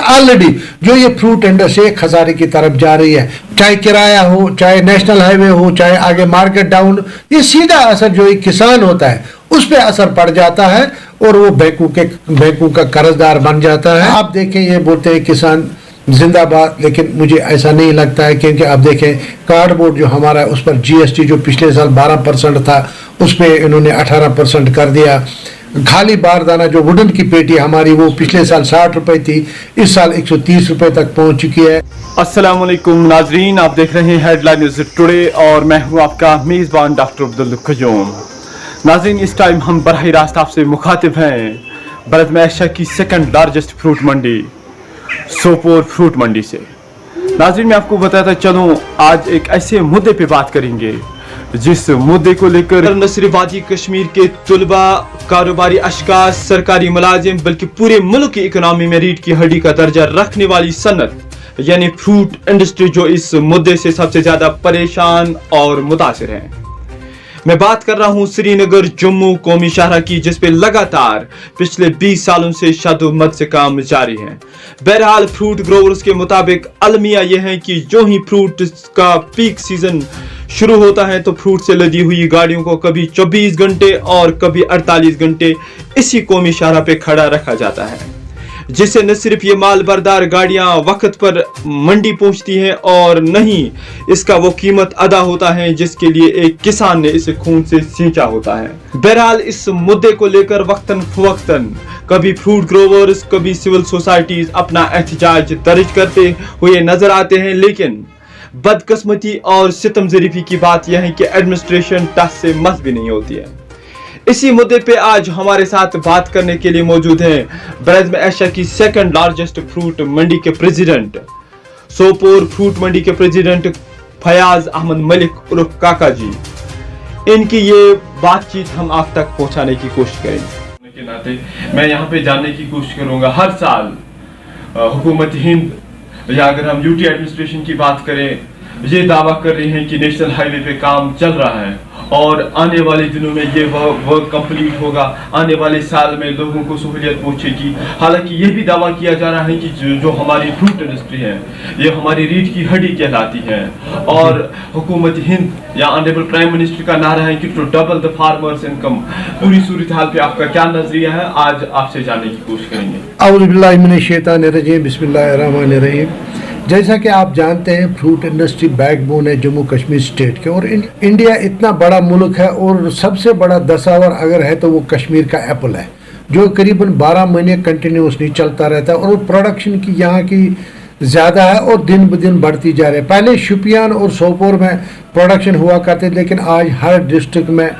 Already जो ये fruit industry खसारे की तरफ जा रही है, चाहे किराया हो, चाहे नेशनल हाईवे हो, चाहे आगे मार्केट डाउन, ये सीधा असर जो एक किसान होता है उस पर असर पड़ जाता है और वो बैंकों का कर्जदार बन जाता है। आप देखें, ये बोलते हैं किसान जिंदाबाद, लेकिन मुझे ऐसा नहीं लगता है, क्योंकि आप देखें कार्डबोर्ड जो हमारा है उस पर जीएसटी जो पिछले साल 12% था उस पर इन्होंने 18% कर दिया। खाली बारदाना जो वुडन की पेटी हमारी वो पिछले साल 60 रुपए थी, इस साल 130 रुपए तक पहुंच चुकी है। अस्सलाम वालेकुम नाजरीन, आप देख रहे हैं हेडलाइन न्यूज़ टुडे और मैं हूं आपका मेज़बान डॉक्टर अब्दुल क़य्यूम। नाजरीन, इस टाइम हम बराह रास्त आपसे मुखातिब हैं बलद में एशिया की सेकंड लार्जेस्ट फ्रूट मंडी सोपोर फ्रूट मंडी से। नाजरीन, मैं आपको बताता चलूँ, आज एक ऐसे मुद्दे पे बात करेंगे जिस मुद्दे को लेकर न सिर्फ वादी कश्मीर के तुलबा, कारोबारी अशखास, सरकारी मुलाजिम, बल्कि पूरे मुल्क की इकोनॉमी में रीढ़ की हड्डी का दर्जा रखने वाली सनत यानी फ्रूट इंडस्ट्री जो इस मुद्दे से सबसे ज्यादा परेशान और मुतासिर है। मैं बात कर रहा हूं श्रीनगर जम्मू कौमी शाहरा की, जिसपे लगातार पिछले 20 सालों से शद-ओ-मद से काम जारी है। बहरहाल फ्रूट ग्रोवर्स के मुताबिक अलमिया यह है कि जो ही फ्रूट का पीक सीजन शुरू होता है तो फ्रूट से लदी हुई गाड़ियों को कभी 24 घंटे और कभी 48 घंटे इसी कौमी शाहरा पे खड़ा रखा जाता है, जिससे न सिर्फ ये माल बरदार गाड़ियां वक्त पर मंडी पहुंचती हैं और न ही इसका वो कीमत अदा होता है जिसके लिए एक किसान ने इसे खून से सींचा होता है। बहरहाल इस मुद्दे को लेकर वक्तन फवक्तन कभी फ्रूट ग्रोवर्स, कभी सिविल सोसाइटीज अपना एहतजाज दर्ज करते हुए नजर आते हैं, लेकिन बदकिस्मती और सितम ज़रीफी की बात यह है कि एडमिनिस्ट्रेशन टस से मस भी नहीं होती है। इसी मुद्दे पे आज हमारे साथ बात करने के लिए मौजूद हैं बरद में एशिया की सेकंड लार्जेस्ट फ्रूट मंडी के प्रेसिडेंट, सोपोर फ्रूट मंडी के प्रेसिडेंट फयाज अहमद मलिक उर्फ काका जी। इनकी ये बातचीत हम आप तक पहुंचाने की कोशिश करेंगे। के नाते मैं यहाँ पे जानने की कोशिश करूंगा, हर साल हुकूमत हिंद या अगर हम यूटी एडमिनिस्ट्रेशन की बात करें, ये दावा कर रही हैं कि नेशनल हाईवे पे काम चल रहा है और आने वाले दिनों में ये वर्क कंप्लीट होगा, आने वाले साल में लोगों को सहूलियत पहुंचेगी। हालांकि ये भी दावा किया जा रहा है कि जो हमारी फ्रूट इंडस्ट्री है ये हमारी रीढ़ की हड्डी कहलाती है और हुकूमत हिंद या ऑनरेबल प्राइम मिनिस्टर का नारा है कि to double the farmers income. पूरी सूरत हाल पे आपका क्या नजरिया है, आज आपसे जानने की कोशिश करेंगे। औज़ु बिल्लाहि मिनश शैतानिर रजीम, बिस्मिल्लाहिर रहमानिर रहीम। जैसा कि आप जानते हैं फ्रूट इंडस्ट्री बैकबोन है जम्मू कश्मीर स्टेट के, और इंडिया इतना बड़ा मुल्क है और सबसे बड़ा दसावर अगर है तो वो कश्मीर का एप्पल है, जो करीबन 12 महीने कंटिन्यूसली चलता रहता है और प्रोडक्शन की यहाँ की ज़्यादा है और दिन ब दिन बढ़ती जा रही है। पहले शुपियान और सोपोर में प्रोडक्शन हुआ करते, लेकिन आज हर डिस्ट्रिक्ट में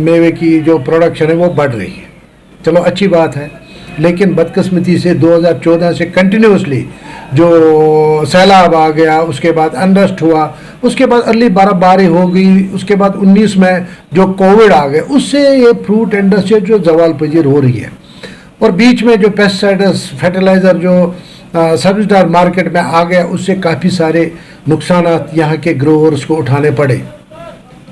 मेवे की जो प्रोडक्शन है वो बढ़ रही है। चलो अच्छी बात है, लेकिन बदकिस्मती से 2014 से कंटिन्यूसली जो सैलाब आ गया, उसके बाद अनरस्ट हुआ, उसके बाद अर्ली बर्फबारी हो गई, उसके बाद 19 में जो कोविड आ गया, उससे ये फ्रूट इंडस्ट्री जो जवाल पजीर हो रही है। और बीच में जो पेस्टिसाइड्स फर्टिलाइज़र जो सब्सिडाइज्ड मार्केट में आ गया, उससे काफ़ी सारे नुकसान यहाँ के ग्रोवर्स को उठाने पड़े।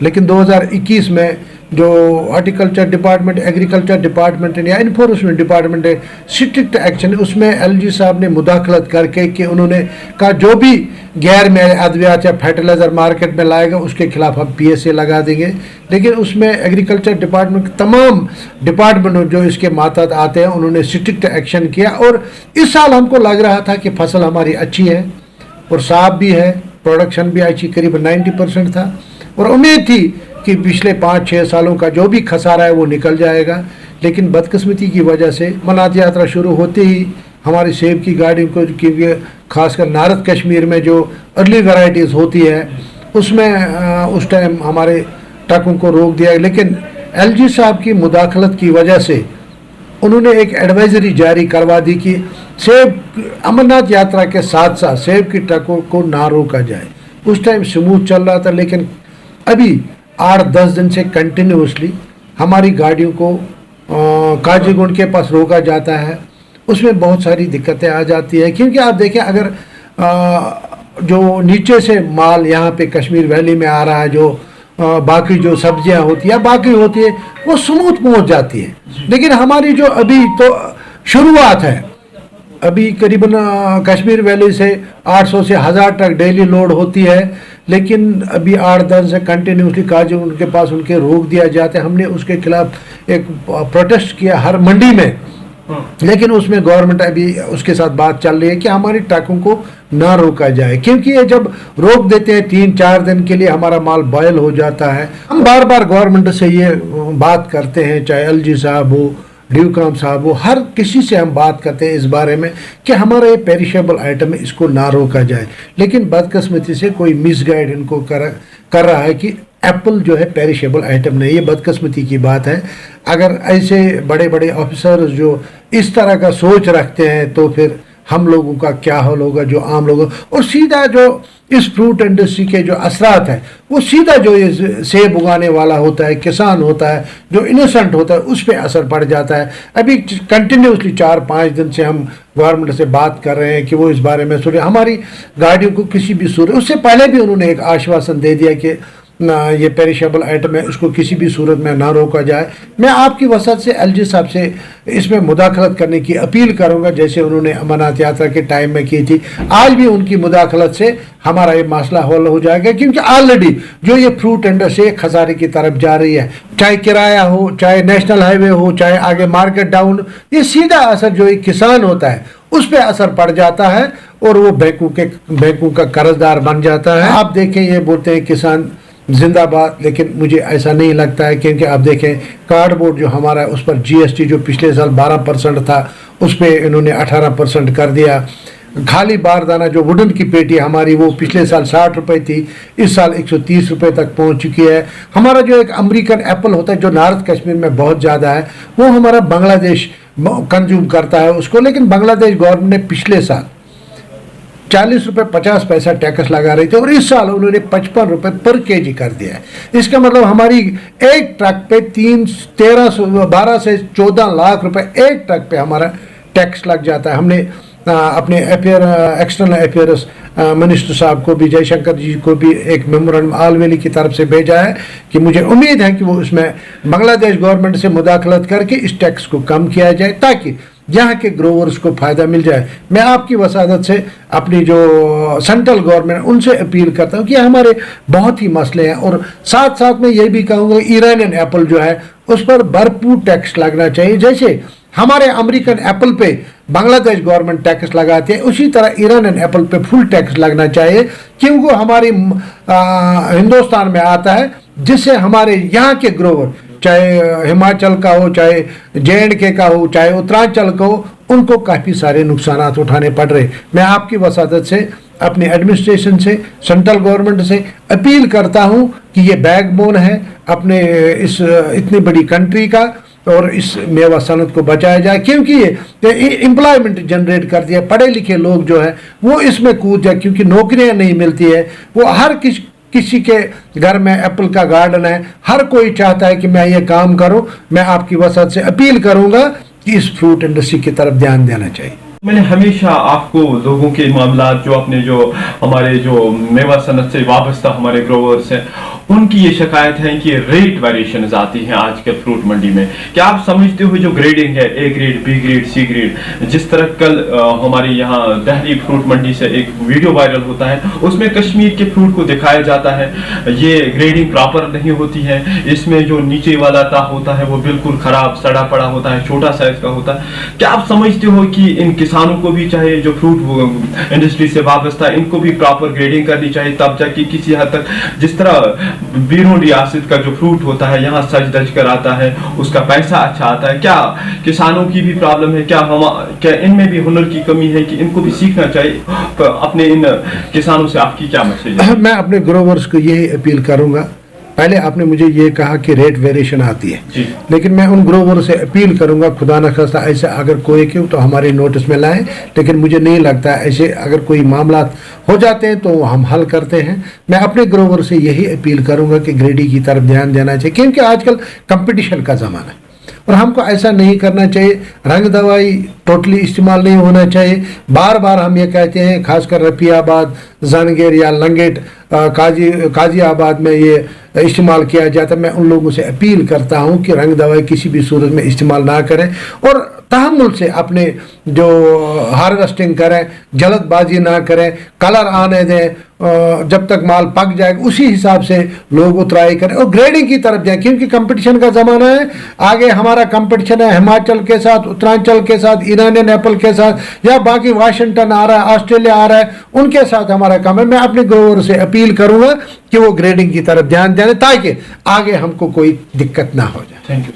लेकिन 2021 में जो हॉर्टिकल्चर डिपार्टमेंट, एग्रीकल्चर डिपार्टमेंट या इन्फोर्समेंट डिपार्टमेंट है, स्ट्रिक्ट एक्शन, उसमें एलजी साहब ने मुदाखलत करके कि उन्होंने कहा जो भी गैर मेरे अद्वियात या फर्टिलाइज़र मार्केट में लाएगा उसके खिलाफ हम पीएसए लगा देंगे। लेकिन उसमें एग्रीकल्चर डिपार्टमेंट तमाम डिपार्टमेंट जो इसके मातहत आते हैं उन्होंने स्ट्रिक्ट एक्शन किया और इस साल हमको लग रहा था कि फसल हमारी अच्छी है और साफ भी है, प्रोडक्शन भी अच्छी करीब 90% था और उम्मीद थी कि पिछले 5-6 सालों का जो भी खसारा है वो निकल जाएगा। लेकिन बदकिस्मती की वजह से मनात यात्रा शुरू होते ही हमारी सेब की गाड़ी को, क्योंकि खासकर नारद कश्मीर में जो अर्ली वैरायटीज़ होती है उसमें उस टाइम हमारे ट्रकों को रोक दिया। लेकिन एलजी साहब की मुदाखलत की वजह से उन्होंने एक एडवाइजरी जारी करवा दी कि सेब अमरनाथ यात्रा के साथ साथ सेब की ट्रकों को ना रोका जाए। उस टाइम स्मूथ चल रहा था, लेकिन अभी 8-10 दिन से कंटिन्यूसली हमारी गाड़ियों को काजीगुंड के पास रोका जाता है। उसमें बहुत सारी दिक्कतें आ जाती है, क्योंकि आप देखें अगर जो नीचे से माल यहाँ पे कश्मीर वैली में आ रहा है, जो बाकी जो सब्जियाँ होती है बाकी होती है वो स्मूथ पहुँच जाती है, लेकिन हमारी जो अभी तो शुरुआत है अभी करीबन कश्मीर वैली से 800 से 1000 ट्रक डेली लोड होती है, लेकिन अभी 8-10 से कंटिन्यूसली काजू उनके पास उनके रोक दिया जाते हैं। हमने उसके खिलाफ एक प्रोटेस्ट किया हर मंडी में, लेकिन उसमें गवर्नमेंट अभी उसके साथ बात चल रही है कि हमारी ट्रकों को ना रोका जाए, क्योंकि ये जब रोक देते हैं 3-4 दिन के लिए हमारा माल बॉयल हो जाता है। हम बार बार गवर्नमेंट से ये बात करते हैं, चाहे एलजी साहब हो, ड्यूकाम साहब हो, हर किसी से हम बात करते हैं इस बारे में कि हमारा ये पेरिशेबल आइटम है, इसको ना रोका जाए। लेकिन बदकिस्मती से कोई मिसगाइड इनको कर रहा है कि एप्पल जो है पेरिशेबल आइटम नहीं। ये बदकिस्मती की बात है। अगर ऐसे बड़े बड़े ऑफिसर्स जो इस तरह का सोच रखते हैं तो फिर हम लोगों का क्या हाल होगा, जो आम लोगों, और सीधा जो इस फ्रूट इंडस्ट्री के जो असरात है वो सीधा जो ये सेब उगाने वाला होता है, किसान होता है, जो इनोसेंट होता है, उस पर असर पड़ जाता है। अभी कंटिन्यूसली 4-5 दिन से हम गवर्नमेंट से बात कर रहे हैं कि वो इस बारे में सुने, हमारी गाड़ियों को किसी भी सूरत, उससे पहले भी उन्होंने एक आश्वासन दे दिया कि ना ये पेरिशेबल आइटम है, उसको किसी भी सूरत में ना रोका जाए। मैं आपकी वसत से एलजी साहब से इसमें मुदाखलत करने की अपील करूंगा, जैसे उन्होंने अमरनाथ यात्रा के टाइम में की थी। आज भी उनकी मुदाखलत से हमारा ये मसला हल हो जाएगा, क्योंकि ऑलरेडी जो ये फ्रूट इंडस्ट्री खसारे की तरफ जा रही है, चाहे किराया हो, चाहे नेशनल हाईवे हो, चाहे आगे मार्केट डाउन, ये सीधा असर जो एक किसान होता है उस पर असर पड़ जाता है और वो बैंकों का कर्जदार बन जाता है। आप देखें, ये बोलते हैं किसान जिंदाबाद, लेकिन मुझे ऐसा नहीं लगता है, क्योंकि आप देखें कार्डबोर्ड जो हमारा है उस पर जीएसटी जो पिछले साल 12% था उस पर इन्होंने 18% कर दिया। खाली बारदाना जो वुडन की पेटी हमारी वो पिछले साल 60 रुपये थी, इस साल 130 रुपये तक पहुंच चुकी है। हमारा जो एक अमेरिकन एप्पल होता है जो नॉर्थ कश्मीर में बहुत ज़्यादा है, वो हमारा बांग्लादेश कंज्यूम करता है उसको, लेकिन बांग्लादेश गवर्नमेंट ने पिछले साल 40 रुपये 50 पैसा टैक्स लगा रही थी और इस साल उन्होंने 55 रुपये पर केजी कर दिया है। इसका मतलब हमारी एक ट्रक पे 12 से 14 लाख रुपए एक ट्रक पे हमारा टैक्स लग जाता है। हमने अपने एक्सटर्नल अफेयर्स मिनिस्टर साहब को भी, जयशंकर जी को भी एक मेमोरेंडम आलवेली की तरफ से भेजा है कि मुझे उम्मीद है कि वो उसमें बांग्लादेश गवर्नमेंट से मुदाखलत करके इस टैक्स को कम किया जाए ताकि यहाँ के ग्रोवर्स को फ़ायदा मिल जाए। मैं आपकी वसादत से अपनी जो सेंट्रल गवर्नमेंट उनसे अपील करता हूँ कि हमारे बहुत ही मसले हैं, और साथ साथ में ये भी कहूँगा ईरानियन एप्पल जो है उस पर भरपूर टैक्स लगना चाहिए। जैसे हमारे अमेरिकन एप्पल पे बांग्लादेश गवर्नमेंट टैक्स लगाती है, उसी तरह ईरानियन एप्पल पे फुल टैक्स लगना चाहिए, क्योंकि हमारी हिंदुस्तान में आता है, जिससे हमारे यहाँ के ग्रोवर, चाहे हिमाचल का हो, चाहे JNK का हो, चाहे उत्तरांचल का हो, उनको काफ़ी सारे नुकसान उठाने पड़ रहे। मैं आपकी वसादत से अपने एडमिनिस्ट्रेशन से, सेंट्रल गवर्नमेंट से अपील करता हूँ कि ये बैकबोन है अपने इस इतनी बड़ी कंट्री का, और इस मेवा सनत को बचाया जाए, क्योंकि ये एम्प्लॉयमेंट जनरेट करती है। पढ़े लिखे लोग जो है वो इसमें कूद जाए, क्योंकि नौकरियां नहीं मिलती है। वो हर किसी के घर में एप्पल का गार्डन है, हर कोई चाहता है कि मैं ये काम करूं। मैं आपकी वसत से अपील करूंगा कि इस फ्रूट इंडस्ट्री की तरफ ध्यान देना चाहिए। मैंने हमेशा आपको लोगों के मामला जो अपने जो हमारे जो मेवा सनत से वाबस्ता हमारे ग्रोवर्स हैं उनकी ये शिकायत है कि रेट वेरिएशन आती हैं आजकल फ्रूट मंडी में। क्या आप समझते हो जो ग्रेडिंग है, A grade, B grade, C grade, जिस तरह कल हमारे यहाँ दिल्ली फ्रूट मंडी से एक वीडियो वायरल होता है उसमें कश्मीर के फ्रूट को दिखाया जाता है, ये ग्रेडिंग प्रॉपर नहीं होती है, इसमें जो नीचे वाला ता होता है वो बिल्कुल खराब सड़ा पड़ा होता है, छोटा साइज का होता है। क्या आप समझते हो कि इन किसानों को भी चाहे जो फ्रूट इंडस्ट्री से वाबस्ता है इनको भी प्रॉपर ग्रेडिंग करनी चाहिए, तब जाके किसी हद तक जिस तरह बीरों रियासत का जो फ्रूट होता है यहाँ सज धज कर आता है, उसका पैसा अच्छा आता है। क्या किसानों की भी प्रॉब्लम है? क्या इनमें भी हुनर की कमी है कि इनको भी सीखना चाहिए? तो अपने इन किसानों से आपकी क्या मैसेज है? मैं अपने ग्रोवर्स को यही अपील करूंगा। पहले आपने मुझे ये कहा कि रेट वेरिएशन आती है, लेकिन मैं उन ग्रोवर से अपील करूंगा, खुदा न खास्ता ऐसे अगर कोई क्यों तो हमारे नोटिस में लाएं, लेकिन मुझे नहीं लगता ऐसे अगर कोई मामला हो जाते हैं तो हम हल करते हैं। मैं अपने ग्रोवर से यही अपील करूंगा कि ग्रेडी की तरफ ध्यान देना चाहिए, क्योंकि आजकल कंपटीशन का ज़माना है और हमको ऐसा नहीं करना चाहिए। रंग दवाई टोटली इस्तेमाल नहीं होना चाहिए। बार बार हम ये कहते हैं, खासकर रफियाबाद, जंगेर या लंगेट, काजियाबाद में ये इस्तेमाल किया जाता है। मैं उन लोगों से अपील करता हूं कि रंग दवाई किसी भी सूरत में इस्तेमाल ना करें, और तहम्मुल से अपने जो हार्वेस्टिंग करें, जल्दबाजी ना करें, कलर आने दें, जब तक माल पक जाएगा उसी हिसाब से लोग उतराई करें और ग्रेडिंग की तरफ जाएं, क्योंकि कंपटीशन का ज़माना है। आगे हमारा कंपटीशन है हिमाचल के साथ, उत्तरांचल के साथ, ईरानियन एप्पल के साथ, या बाकी वाशिंगटन आ रहा है, ऑस्ट्रेलिया आ रहा है, उनके साथ हमारा काम है। मैं अपने ग्रोवर से अपील करूँगा कि वो ग्रेडिंग की तरफ ध्यान दें ताकि आगे हमको कोई दिक्कत ना हो जाए। Thank you.